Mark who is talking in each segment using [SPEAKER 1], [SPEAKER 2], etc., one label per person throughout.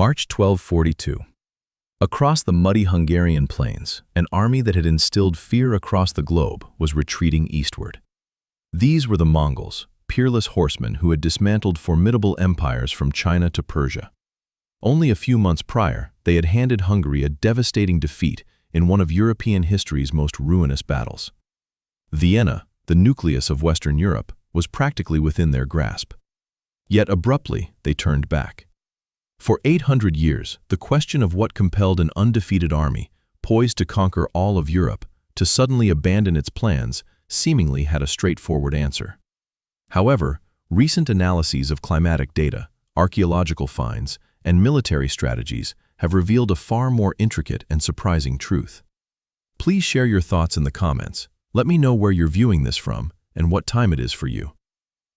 [SPEAKER 1] March 1242. Across the muddy Hungarian plains, an army that had instilled fear across the globe was retreating eastward. These were the Mongols, peerless horsemen who had dismantled formidable empires from China to Persia. Only a few months prior, they had handed Hungary a devastating defeat in one of European history's most ruinous battles. Vienna, the nucleus of Western Europe, was practically within their grasp. Yet abruptly, they turned back. For 800 years, the question of what compelled an undefeated army, poised to conquer all of Europe, to suddenly abandon its plans, seemingly had a straightforward answer. However, recent analyses of climatic data, archaeological finds, and military strategies have revealed a far more intricate and surprising truth. Please share your thoughts in the comments. Let me know where you're viewing this from and what time it is for you.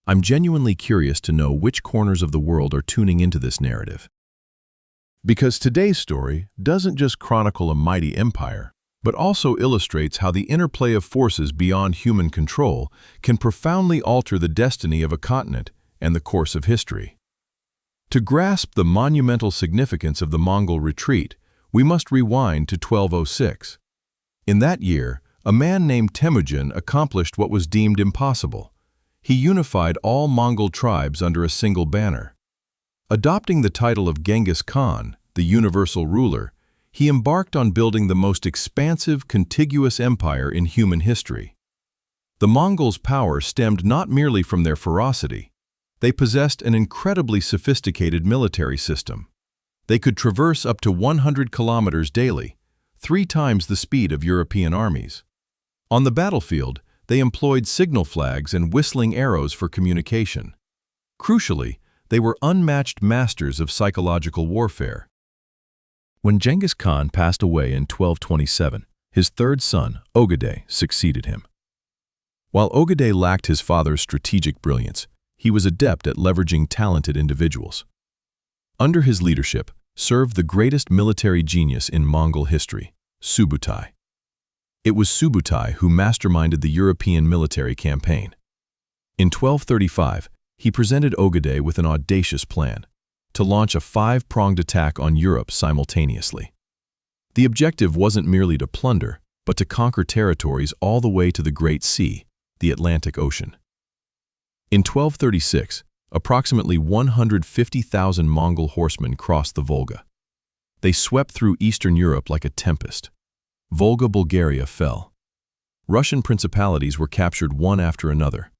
[SPEAKER 1] I'm genuinely curious to know which corners of the world are tuning into this narrative.
[SPEAKER 2] Because today's story doesn't just chronicle a mighty empire, but also illustrates how the interplay of forces beyond human control can profoundly alter the destiny of a continent and the course of history. To grasp the monumental significance of the Mongol retreat, we must rewind to 1206. In that year, a man named Temujin accomplished what was deemed impossible. He unified all Mongol tribes under a single banner. Adopting the title of Genghis Khan, the universal ruler, he embarked on building the most expansive, contiguous empire in human history. The Mongols' power stemmed not merely from their ferocity. They possessed an incredibly sophisticated military system. They could traverse up to 100 kilometers daily, 3 times the speed of European armies. On the battlefield, they employed signal flags and whistling arrows for communication. Crucially, they were unmatched masters of psychological warfare. When Genghis Khan passed away in 1227, his third son, Ogedei, succeeded him. While Ogedei lacked his father's strategic brilliance, he was adept at leveraging talented individuals. Under his leadership served the greatest military genius in Mongol history, Subutai. It was Subutai who masterminded the European military campaign. In 1235, he presented Ogedei with an audacious plan to launch a 5-pronged attack on Europe simultaneously. The objective wasn't merely to plunder, but to conquer territories all the way to the Great Sea, the Atlantic Ocean. In 1236, approximately 150,000 Mongol horsemen crossed the Volga. They swept through Eastern Europe like a tempest. Volga Bulgaria fell. Russian principalities were captured one after another.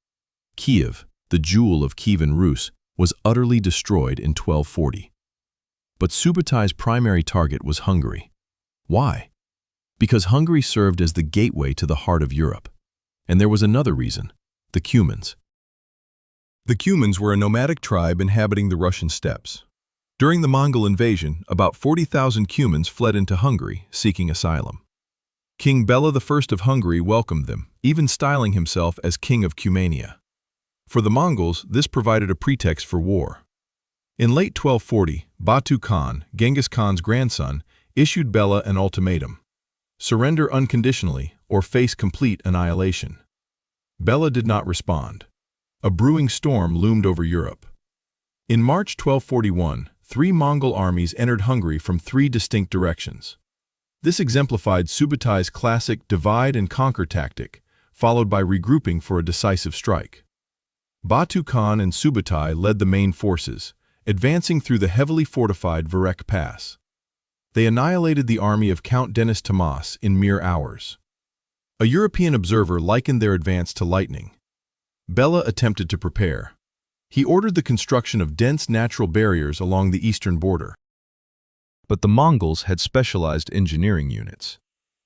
[SPEAKER 2] Kiev, the jewel of Kievan Rus, was utterly destroyed in 1240. But Subutai's primary target was Hungary. Why? Because Hungary served as the gateway to the heart of Europe. And there was another reason: the Cumans. The Cumans were a nomadic tribe inhabiting the Russian steppes. During the Mongol invasion, about 40,000 Cumans fled into Hungary, seeking asylum. King Bela I of Hungary welcomed them, even styling himself as King of Cumania. For the Mongols, this provided a pretext for war. In late 1240, Batu Khan, Genghis Khan's grandson, issued Bela an ultimatum: surrender unconditionally or face complete annihilation. Bela did not respond. A brewing storm loomed over Europe. In March 1241, 3 Mongol armies entered Hungary from 3 distinct directions. This exemplified Subutai's classic divide-and-conquer tactic, followed by regrouping for a decisive strike. Batu Khan and Subutai led the main forces, advancing through the heavily fortified Verek Pass. They annihilated the army of Count Denis Tomas in mere hours. A European observer likened their advance to lightning. Bela attempted to prepare. He ordered the construction of dense natural barriers along the eastern border. But the Mongols had specialized engineering units.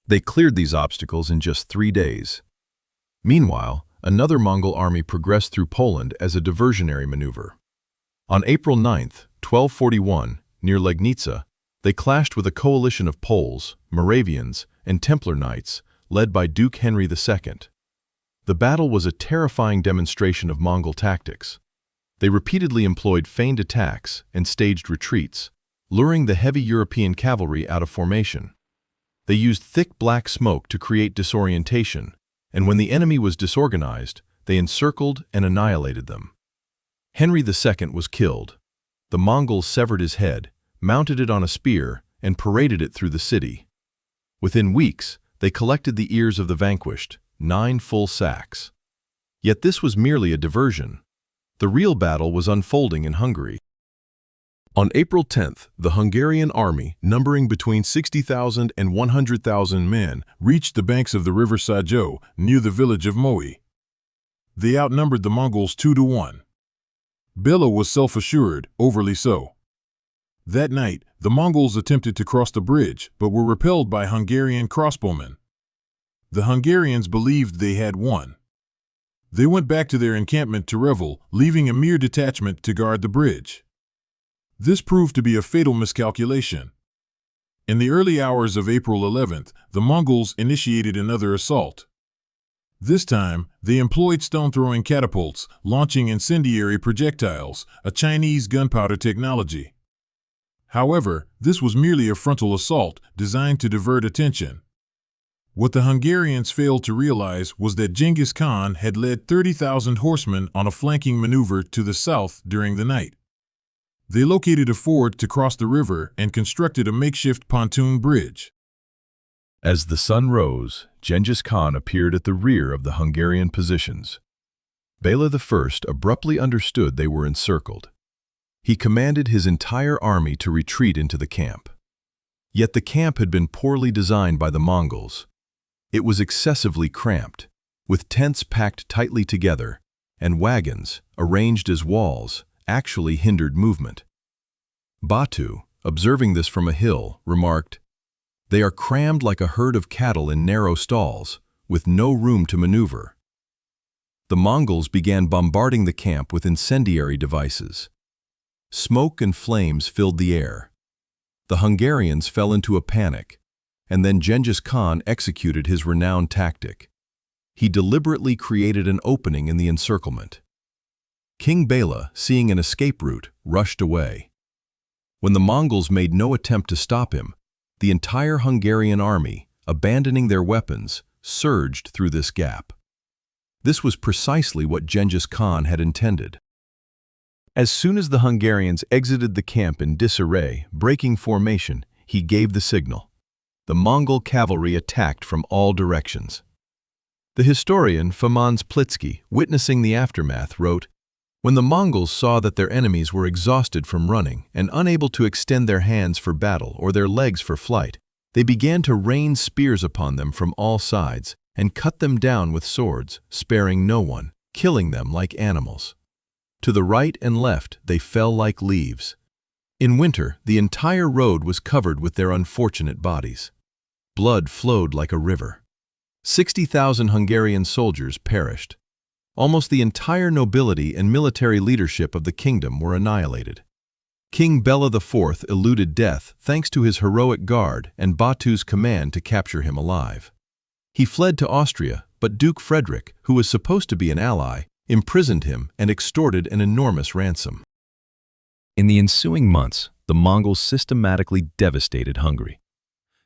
[SPEAKER 2] They cleared these obstacles in just 3 days. Meanwhile, another Mongol army progressed through Poland as a diversionary maneuver. On April 9, 1241, near Legnica, they clashed with a coalition of Poles, Moravians, and Templar Knights, led by Duke Henry II. The battle was a terrifying demonstration of Mongol tactics. They repeatedly employed feigned attacks and staged retreats, luring the heavy European cavalry out of formation. They used thick black smoke to create disorientation, and when the enemy was disorganized, they encircled and annihilated them. Henry II was killed. The Mongols severed his head,
[SPEAKER 1] mounted it on a spear, and paraded it through the city. Within weeks, they collected the ears of the vanquished, 9 full sacks. Yet this was merely a diversion. The real battle was unfolding in Hungary. On April 10th, the Hungarian army, numbering between 60,000 and 100,000 men, reached the banks of the river Sajo near the village of Moe. They outnumbered the Mongols 2-1. Bela was self-assured, overly so. That night, the Mongols attempted to cross the bridge, but were repelled by Hungarian crossbowmen. The Hungarians believed they had won. They went back to their encampment to revel, leaving a mere detachment to guard the bridge. This proved to be a fatal miscalculation. In the early hours of April 11th, the Mongols initiated another assault. This time, they employed stone-throwing catapults, launching incendiary projectiles, a Chinese gunpowder technology. However, this was merely a frontal assault designed to divert attention. What the Hungarians failed to realize was that Genghis Khan had led 30,000 horsemen on a flanking maneuver to the south during the night. They located a ford to cross the river and constructed a makeshift pontoon bridge. As the sun rose, Genghis Khan appeared at the rear of the Hungarian positions. Bela I abruptly understood they were encircled. He commanded his entire army to retreat into the camp. Yet the camp had been poorly designed by the Mongols. It was excessively cramped, with tents packed tightly together, and wagons, arranged as walls, actually hindered movement. Batu, observing this from a hill, remarked, "They are crammed like a herd of cattle in narrow stalls, with no room to maneuver." The Mongols began bombarding the camp with incendiary devices. Smoke and flames filled the air. The Hungarians fell into a panic, and then Genghis Khan executed his renowned tactic. He deliberately created an opening in the encirclement. King Bela, seeing an escape route, rushed away. When the Mongols made no attempt to stop him, the entire Hungarian army, abandoning their weapons, surged through this gap. This was precisely what Genghis Khan had intended. As soon as the Hungarians exited the camp in disarray, breaking formation, he gave the signal. The Mongol cavalry attacked from all directions. The historian Foman Splitsky, witnessing the aftermath, wrote, "When the Mongols saw that their enemies were exhausted from running and unable to extend their hands for battle or their legs for flight, they began to rain spears upon them from all sides and cut them down with swords, sparing no one, killing them like animals. To the right and left they fell like leaves. In winter, the entire road was covered with their unfortunate bodies. Blood flowed like a river. 60,000 Hungarian soldiers perished. Almost the entire nobility and military leadership of the kingdom were annihilated. King Bela IV eluded death thanks to his heroic guard and Batu's command to capture him alive. He fled to Austria, but Duke Frederick, who was supposed to be an ally, imprisoned him and extorted an enormous ransom. In the ensuing months, the Mongols systematically devastated Hungary.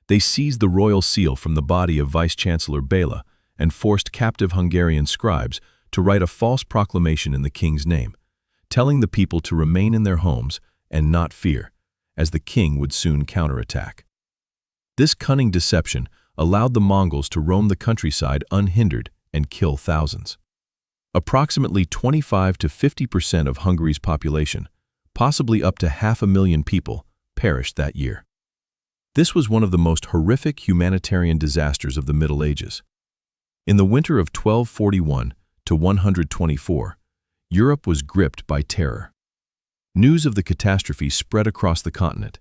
[SPEAKER 1] They seized the royal seal from the body of Vice-Chancellor Bela and forced captive Hungarian scribes to write a false proclamation in the king's name, telling the people to remain in their homes and not fear, as the king would soon counterattack. This cunning deception allowed the Mongols to roam the countryside unhindered and kill thousands. Approximately 25 to 50% of Hungary's population, possibly up to 500,000 people, perished that year. This was one of the most horrific humanitarian disasters of the Middle Ages. In the winter of 1241 to 124, Europe was gripped by terror. News of the catastrophe spread across the continent.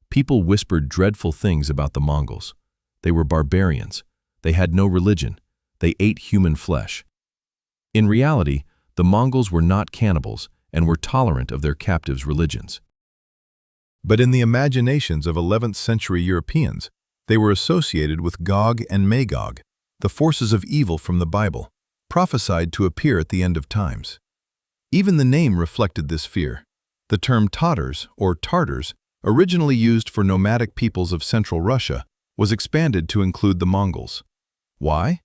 [SPEAKER 1] People whispered dreadful things about the Mongols. They were barbarians. They had no religion. They ate human flesh. In reality, the Mongols were not cannibals and were tolerant of their captives' religions. But in the imaginations of 11th century Europeans, they were associated with Gog and Magog, the forces of evil from the Bible, prophesied to appear at the end of times. Even the name reflected this fear. The term Tatars, or Tartars, originally used for nomadic peoples of central Russia, was expanded to include the Mongols. Why?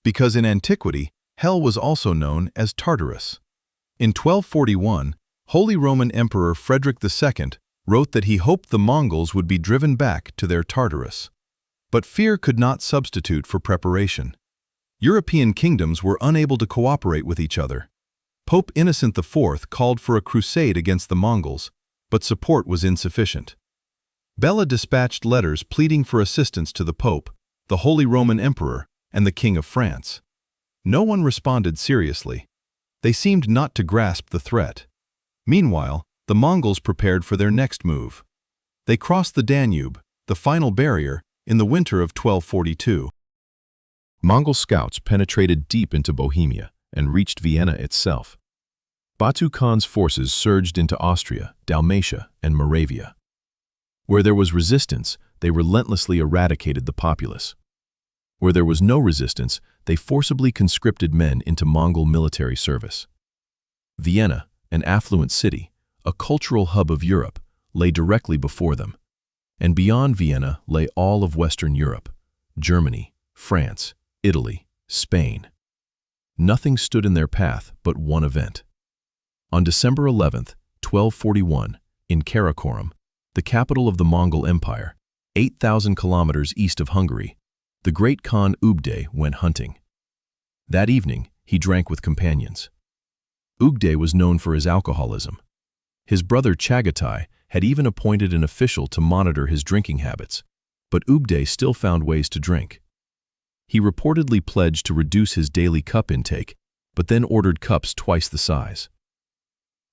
[SPEAKER 1] Because in antiquity, hell was also known as Tartarus. In 1241, Holy Roman Emperor Frederick II
[SPEAKER 2] wrote that he hoped the Mongols would be driven back to their Tartarus. But fear could not substitute for preparation. European kingdoms were unable to cooperate with each other. Pope Innocent IV called for a crusade against the Mongols, but support was insufficient. Bela dispatched letters pleading for assistance to the Pope, the Holy Roman Emperor, and the King of France. No one responded seriously. They seemed not to grasp the threat. Meanwhile, the Mongols prepared for their next move. They crossed the Danube, the final barrier, in the winter of 1242.
[SPEAKER 1] Mongol scouts penetrated deep into Bohemia and reached Vienna itself. Batu Khan's forces surged into Austria, Dalmatia, and Moravia. Where there was resistance, they relentlessly eradicated the populace. Where there was no resistance, they forcibly conscripted men into Mongol military service. Vienna, an affluent city, a cultural hub of Europe, lay directly before them. And beyond Vienna lay all of Western Europe, Germany, France, Italy, Spain. Nothing stood in their path but one event. On December 11, 1241, in Karakorum, the capital of the Mongol Empire, 8,000 kilometers east of Hungary, the great Khan Ubday went hunting. That evening, he drank with companions. Ubday was known for his alcoholism. His brother Chagatai had even appointed an official to monitor his drinking habits, but Ubday still found ways to drink. He reportedly pledged to reduce his daily cup intake, but then ordered cups twice the size.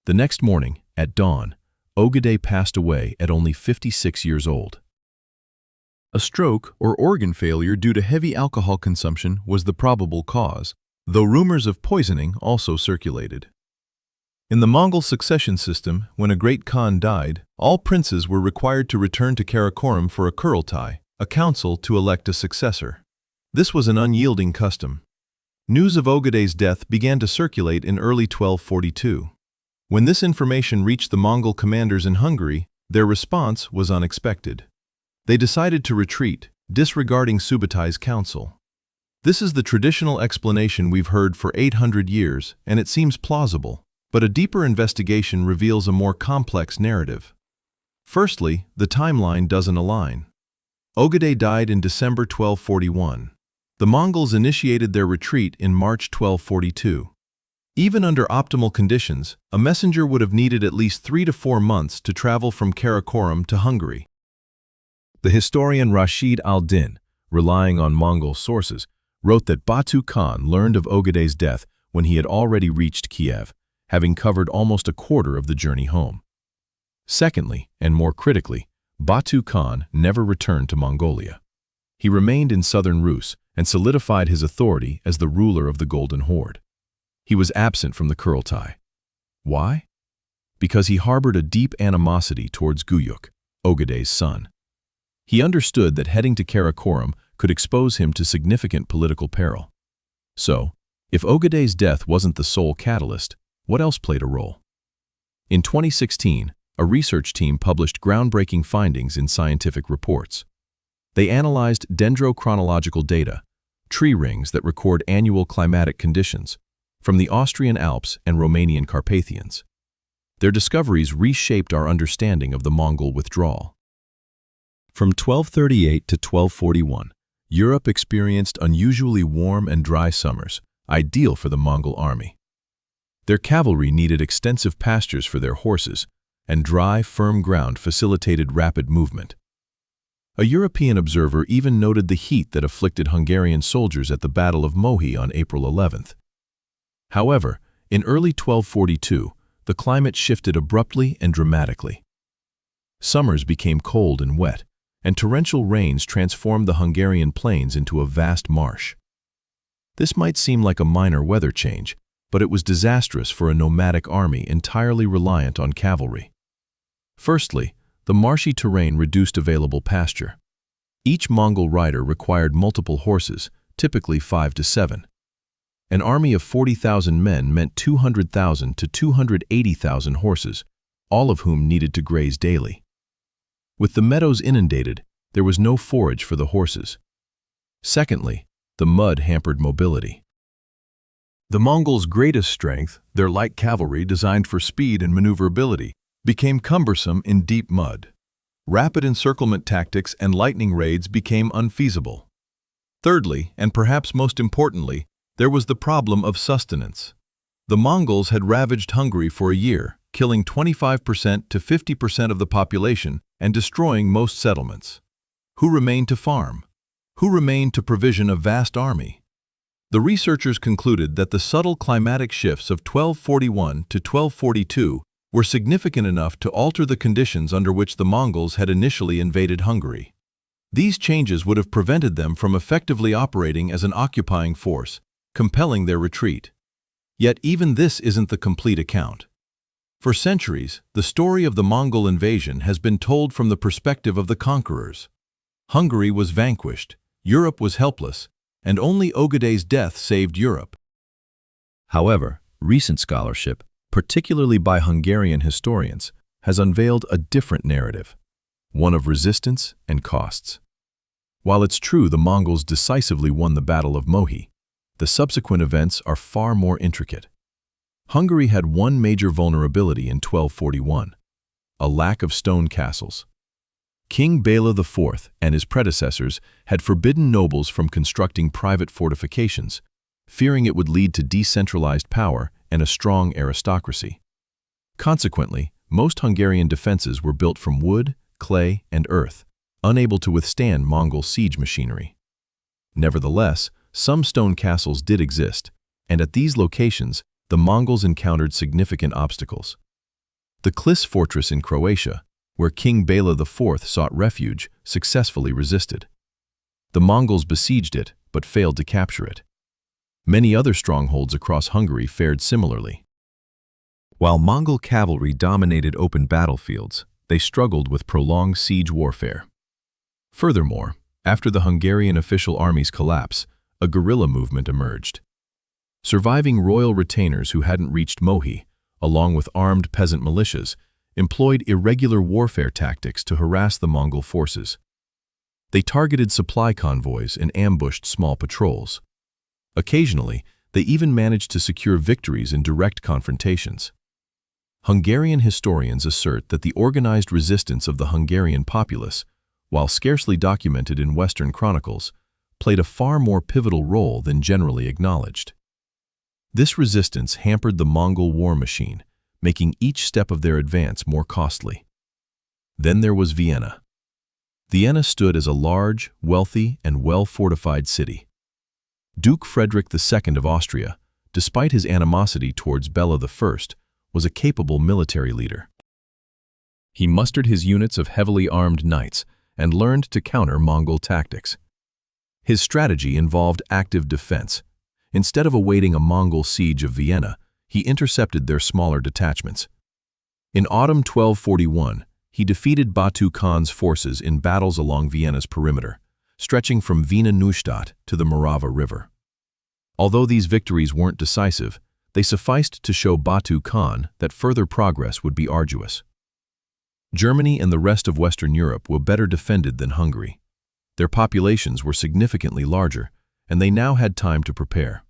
[SPEAKER 1] The next morning, at dawn, Ogedei passed away at only 56 years old. A stroke or organ failure due to heavy alcohol consumption was the probable cause, though rumors of poisoning also circulated. In the Mongol succession system, when a great Khan died, all princes were required to return to Karakorum for a Kurultai, a council to elect a successor. This was an unyielding custom. News of Ogedei's death began to circulate in early 1242. When this information reached the Mongol commanders in Hungary, their response was unexpected. They decided to retreat, disregarding Subutai's counsel. This is the traditional explanation we've heard for 800 years, and it seems plausible, but a deeper investigation reveals a more complex narrative. Firstly, the timeline doesn't align. Ogedei died in December 1241. The Mongols initiated their retreat in March 1242. Even under optimal conditions, a messenger would have needed at least 3 to 4 months to travel from Karakorum to Hungary. The historian Rashid al-Din, relying on Mongol sources, wrote that Batu Khan learned of Ogedei's death when he had already reached Kiev, having covered almost a quarter of the journey home. Secondly, and more critically, Batu Khan never returned to Mongolia. He remained in southern Rus and solidified his authority as the ruler of the Golden Horde. He was absent from the Kurultai. Why? Because he harbored a deep animosity towards Guyuk, Ogedei's son. He understood that heading to Karakorum could expose him to significant political peril. So, if Ogedei's death wasn't the sole catalyst, what else played a role? In 2016, a research team published groundbreaking findings in scientific reports. They analyzed dendrochronological data, tree rings that record annual climatic conditions, from the Austrian Alps and Romanian Carpathians. Their discoveries reshaped our understanding of the Mongol withdrawal. From 1238 to 1241, Europe experienced unusually warm and dry summers, ideal for the Mongol army. Their cavalry needed extensive pastures for their horses, and dry, firm ground facilitated rapid movement. A European observer even noted the heat that afflicted Hungarian soldiers at the Battle of Mohi on April 11th. However, in early 1242, the climate shifted abruptly and dramatically. Summers became cold and wet, and torrential rains transformed the Hungarian plains into a vast marsh. This might seem like a minor weather change, but it was disastrous for a nomadic army entirely reliant on cavalry. Firstly, the marshy terrain reduced available pasture. Each Mongol rider required multiple horses, typically 5 to 7. An army of 40,000 men meant 200,000 to 280,000 horses, all of whom needed to graze daily. With the meadows inundated, there was no forage for the horses. Secondly, the mud hampered mobility. The Mongols' greatest strength, their light cavalry designed for speed and maneuverability,
[SPEAKER 2] became cumbersome in deep mud. Rapid encirclement tactics and lightning raids became unfeasible. Thirdly, and perhaps most importantly, there was the problem of sustenance. The Mongols had ravaged Hungary for a year, killing 25% to 50% of the population and destroying most settlements. Who remained to farm? Who remained to provision a vast army? The researchers concluded that the subtle climatic shifts of 1241 to 1242 were significant enough to alter the conditions under which the Mongols had initially invaded Hungary. These changes would have prevented them from effectively operating as an occupying force, compelling their retreat. Yet even this isn't the complete account. For centuries, the story of the Mongol invasion has been told from the perspective of the conquerors. Hungary was vanquished, Europe was helpless, and only Ogeday's death saved Europe.
[SPEAKER 1] However, recent scholarship, particularly by Hungarian historians, has unveiled a different narrative, one of resistance and costs. While it's true the Mongols decisively won the Battle of Mohi, the subsequent events are far more intricate. Hungary had one major vulnerability in 1241, a lack of stone castles. King Bela IV and his predecessors had forbidden nobles from constructing private fortifications, fearing it would lead to decentralized power and a strong aristocracy. Consequently, most Hungarian defenses were built from wood, clay, and earth, unable to withstand Mongol siege machinery. Nevertheless, some stone castles did exist, and at these locations, the Mongols encountered significant obstacles. The Klis fortress in Croatia, where King Bela IV sought refuge, successfully resisted. The Mongols besieged it, but failed to capture it. Many other strongholds across Hungary fared similarly. While Mongol cavalry dominated open battlefields, they struggled with prolonged siege warfare. Furthermore, after the Hungarian official army's collapse, a guerrilla movement emerged. Surviving royal retainers who hadn't reached Mohi, along with armed peasant militias, employed irregular warfare tactics to harass the Mongol forces. They targeted supply convoys and ambushed small patrols. Occasionally, they even managed to secure victories in direct confrontations. Hungarian historians assert that the organized resistance of the Hungarian populace, while scarcely documented in Western chronicles, played a far more pivotal role than generally acknowledged. This resistance hampered the Mongol war machine, making each step of their advance more costly. Then there was Vienna. Vienna stood as a large, wealthy, and well-fortified city. Duke Frederick II of Austria, despite his animosity towards Bela I, was a capable military leader. He mustered his units of heavily armed knights and learned to counter Mongol tactics. His strategy involved active defense. Instead of awaiting a Mongol siege of Vienna, he intercepted their smaller detachments. In autumn 1241, he defeated Batu Khan's forces in battles along Vienna's perimeter, stretching from Wiener Neustadt to the Morava River. Although these victories weren't decisive, they sufficed to show Batu Khan that further progress would be arduous. Germany and the rest of Western Europe were better defended than Hungary. Their populations were significantly larger, and they now had time to prepare.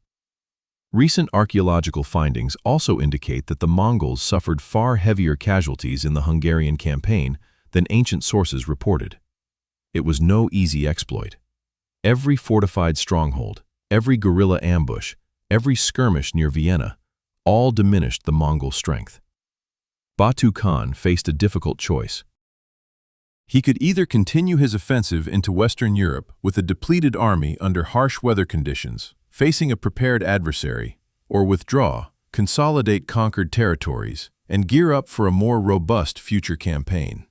[SPEAKER 1] Recent archaeological findings also indicate that the Mongols suffered far heavier casualties in the Hungarian campaign than ancient sources reported. It was no easy exploit. Every fortified stronghold, every guerrilla ambush, every skirmish near Vienna, all diminished the Mongol strength. Batu Khan faced a difficult choice. He could either continue his offensive into Western Europe with a depleted army under harsh weather conditions, facing a prepared adversary, or withdraw, consolidate conquered territories, and gear up for a more robust future campaign.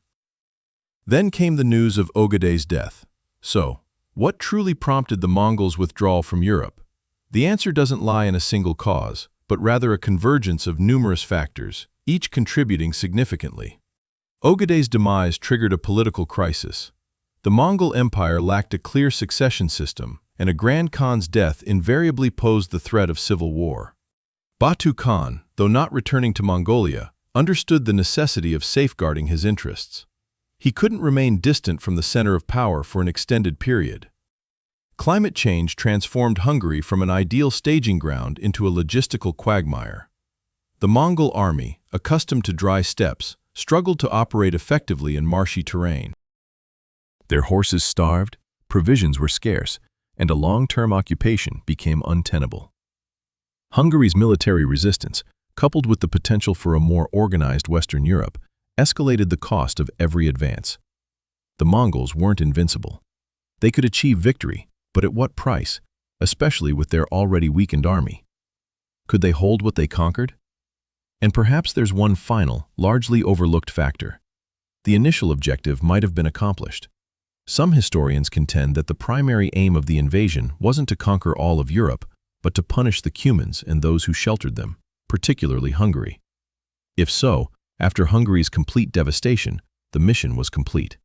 [SPEAKER 1] Then came the news of Ogeday's death. So, what truly prompted the Mongols' withdrawal from Europe? The answer doesn't lie in a single cause, but rather a convergence of numerous factors, each contributing significantly. Ogeday's demise triggered a political crisis. The Mongol Empire lacked a clear succession system, and a Grand Khan's death invariably posed the threat of civil war. Batu Khan, though not returning to Mongolia, understood the necessity of safeguarding his interests. He couldn't remain distant from the center of power for an extended period. Climate change transformed Hungary from an ideal staging ground into a logistical quagmire. The Mongol army, accustomed to dry steppes,
[SPEAKER 2] struggled to operate effectively in marshy terrain.
[SPEAKER 1] Their horses starved, provisions were scarce, and a long-term occupation became untenable. Hungary's military resistance, coupled with the potential for a more organized Western Europe, escalated the cost of every advance. The Mongols weren't invincible. They could achieve victory, but at what price, especially with their already weakened army? Could they hold what they conquered? And perhaps there's one final, largely overlooked factor. The initial objective might have been accomplished. Some historians contend that the primary aim of the invasion wasn't to conquer all of Europe, but to punish the Cumans and those who sheltered them, particularly Hungary. If so, after Hungary's complete devastation, the mission was complete.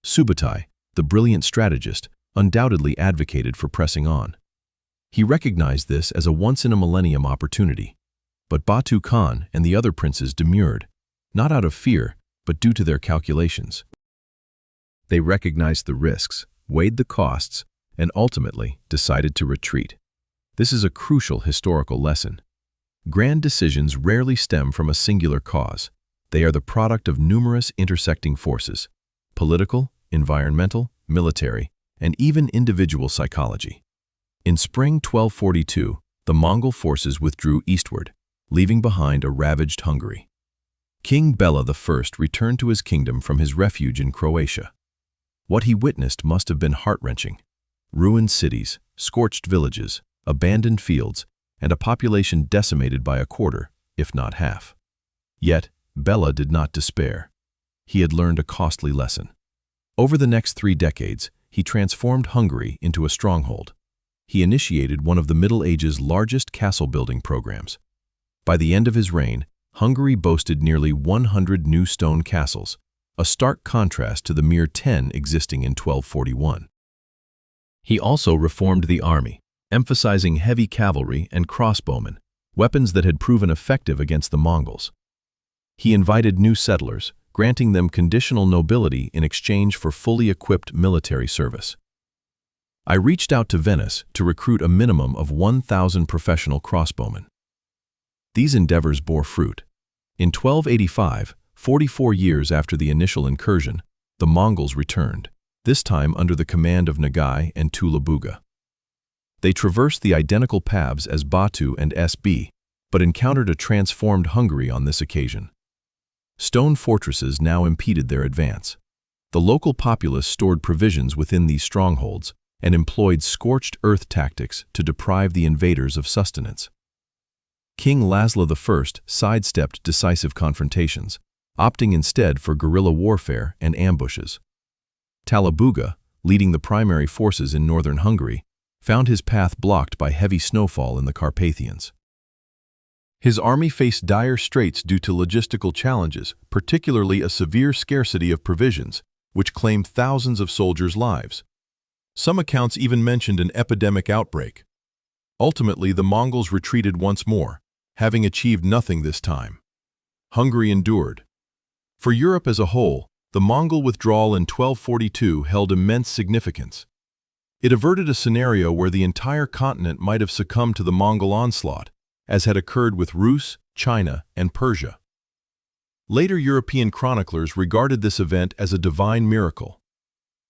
[SPEAKER 1] Subutai, the brilliant strategist, undoubtedly advocated for pressing on. He recognized this as a once-in-a-millennium opportunity. But Batu Khan and the other princes demurred, not out of fear, but due to their calculations. They recognized the risks, weighed the costs, and ultimately decided to retreat. This is a crucial historical lesson. Grand decisions rarely stem from a singular cause. They are the product of numerous intersecting forces: political, environmental, military, and even individual psychology. In spring 1242, the Mongol forces withdrew eastward, leaving behind a ravaged Hungary. King Bela I returned to his kingdom from his refuge in Croatia. What he witnessed must have been heart-wrenching. Ruined cities, scorched villages, abandoned fields, and a population decimated by a quarter, if not half. Yet, Bela did not despair. He had learned a costly lesson. Over the next 3 decades, he transformed Hungary into a stronghold. He initiated one of the Middle Ages' largest castle-building programs. By the end of his reign, Hungary boasted nearly 100 new stone castles, a stark contrast to the mere 10 existing in 1241. He also reformed the army, emphasizing heavy cavalry and crossbowmen, weapons that had proven effective against the Mongols. He invited new settlers, granting them conditional nobility in exchange for fully equipped military service. I reached out to Venice to recruit a minimum of 1,000 professional crossbowmen. These endeavors bore fruit. In 1285, 44 years after the initial incursion, the Mongols returned, this time under the command of Nagai and Tulabuga. They traversed the identical paths as Batu and SB, but encountered a transformed Hungary on this occasion. Stone fortresses now impeded their advance. The local populace stored provisions within these strongholds and employed scorched earth tactics to deprive the invaders of sustenance. King Laszlo I sidestepped decisive confrontations, opting instead for guerrilla warfare and ambushes. Tulabuga, leading the primary forces in northern Hungary, found his path blocked by heavy snowfall in the Carpathians. His army faced dire straits due to logistical challenges, particularly a severe scarcity of provisions, which claimed thousands of soldiers' lives. Some accounts even mentioned an epidemic outbreak. Ultimately, the Mongols retreated once more, having achieved nothing this time. Hungary endured. For Europe as a whole, the Mongol withdrawal in 1242 held immense significance. It averted a scenario where the entire continent might have succumbed to the Mongol onslaught, as had occurred with Rus, China, and Persia. Later European chroniclers regarded this event as a divine miracle.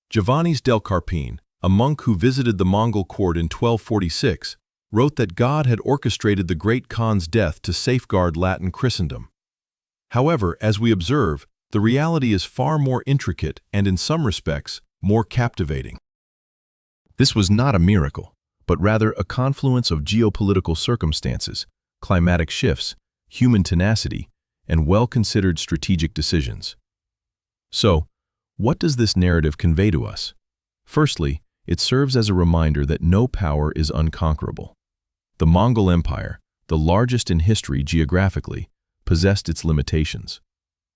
[SPEAKER 1] Giovanni del Carpine, a monk who visited the Mongol court in 1246, wrote that God had orchestrated the great Khan's death to safeguard Latin Christendom. However, as we observe, the reality is far more intricate and, in some respects, more captivating. This was not a miracle, but rather a confluence of geopolitical circumstances, climatic shifts, human tenacity, and well-considered strategic decisions. So, what does this narrative convey to us? Firstly, it serves as a reminder that no power is unconquerable. The Mongol Empire, the largest in history geographically, possessed its limitations.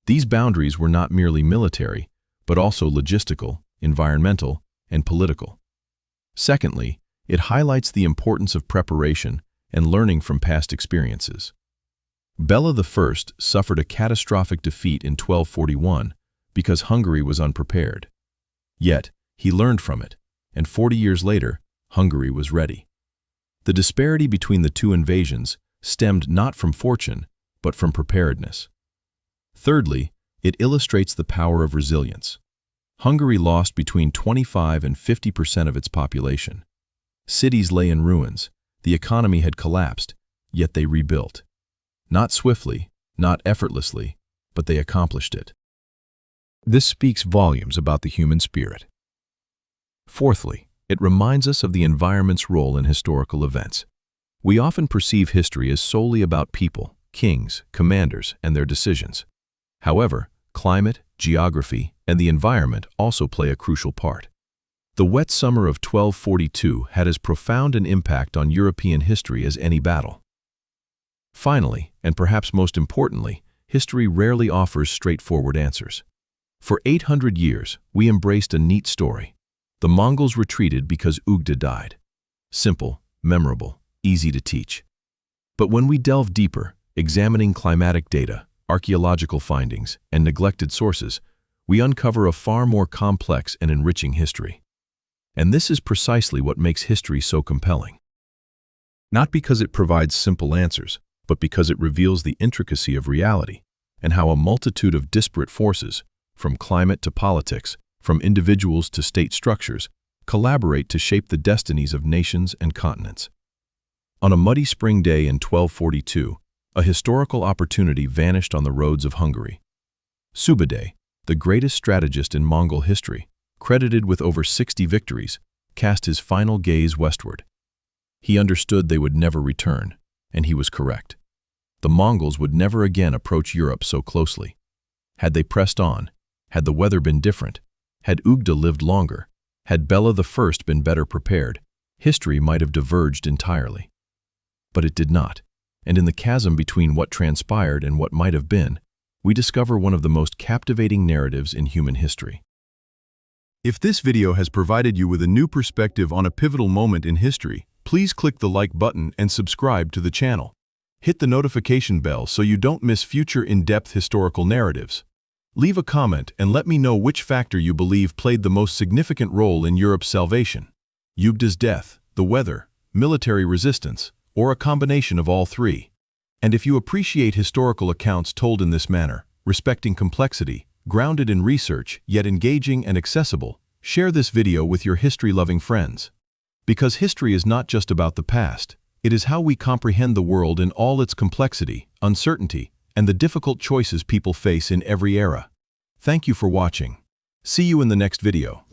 [SPEAKER 1] These boundaries were not merely military, but also logistical, environmental, and political. Secondly, it highlights the importance of preparation and learning from past experiences. Bela I suffered a catastrophic defeat in 1241 because Hungary was unprepared. Yet, he learned from it, and 40 years later, Hungary was ready. The disparity between the two invasions stemmed not from fortune, but from preparedness. Thirdly, It illustrates the power of resilience. Hungary lost between 25 and 50% of its population. Cities lay in ruins, the economy had collapsed, yet they rebuilt. Not swiftly, not effortlessly, but they accomplished it. This speaks volumes about the human spirit. Fourthly, it reminds us of the environment's role in historical events. We often perceive history as solely about people, kings, commanders, and their decisions. However, climate, geography, and the environment also play a crucial part. The wet summer of 1242 had as profound an impact on European history as any battle. Finally, and perhaps most importantly, history rarely offers straightforward answers. For 800 years, we embraced a neat story. The Mongols retreated because Ugda died. Simple, memorable, easy to teach. But when we delve deeper, examining climatic data, archaeological findings, and neglected sources, we uncover a far more complex and enriching history. And this is precisely what makes history so compelling. Not because it provides simple answers, but because it reveals the intricacy of reality and how a multitude of disparate forces, from climate to politics, from individuals to state structures, collaborate to shape the destinies of nations and continents. On a muddy spring day in 1242, a historical opportunity vanished on the roads of Hungary. Subutai, the greatest strategist in Mongol history, credited with over 60 victories, cast his final gaze westward. He understood they would never return, and he was correct. The Mongols would never again approach Europe so closely. Had they pressed on, had the weather been different, had Ugda lived longer, had Bela I been better prepared, history might have diverged entirely. But it did not, and in the chasm between what transpired and what might have been, we discover one of the most captivating narratives in human history.
[SPEAKER 2] If this video has provided you with a new perspective on a pivotal moment in history, please click the like button and subscribe to the channel. Hit the notification bell so you don't miss future in-depth historical narratives. Leave a comment and let me know which factor you believe played the most significant role in Europe's salvation. Ugda's death, the weather, military resistance, or a combination of all three. And if you appreciate historical accounts told in this manner, respecting complexity, grounded in research, yet engaging and accessible, share this video with your history-loving friends. Because history is not just about the past, it is how we comprehend the world in all its complexity, uncertainty, and the difficult choices people face in every era. Thank you for watching. See you in the next video.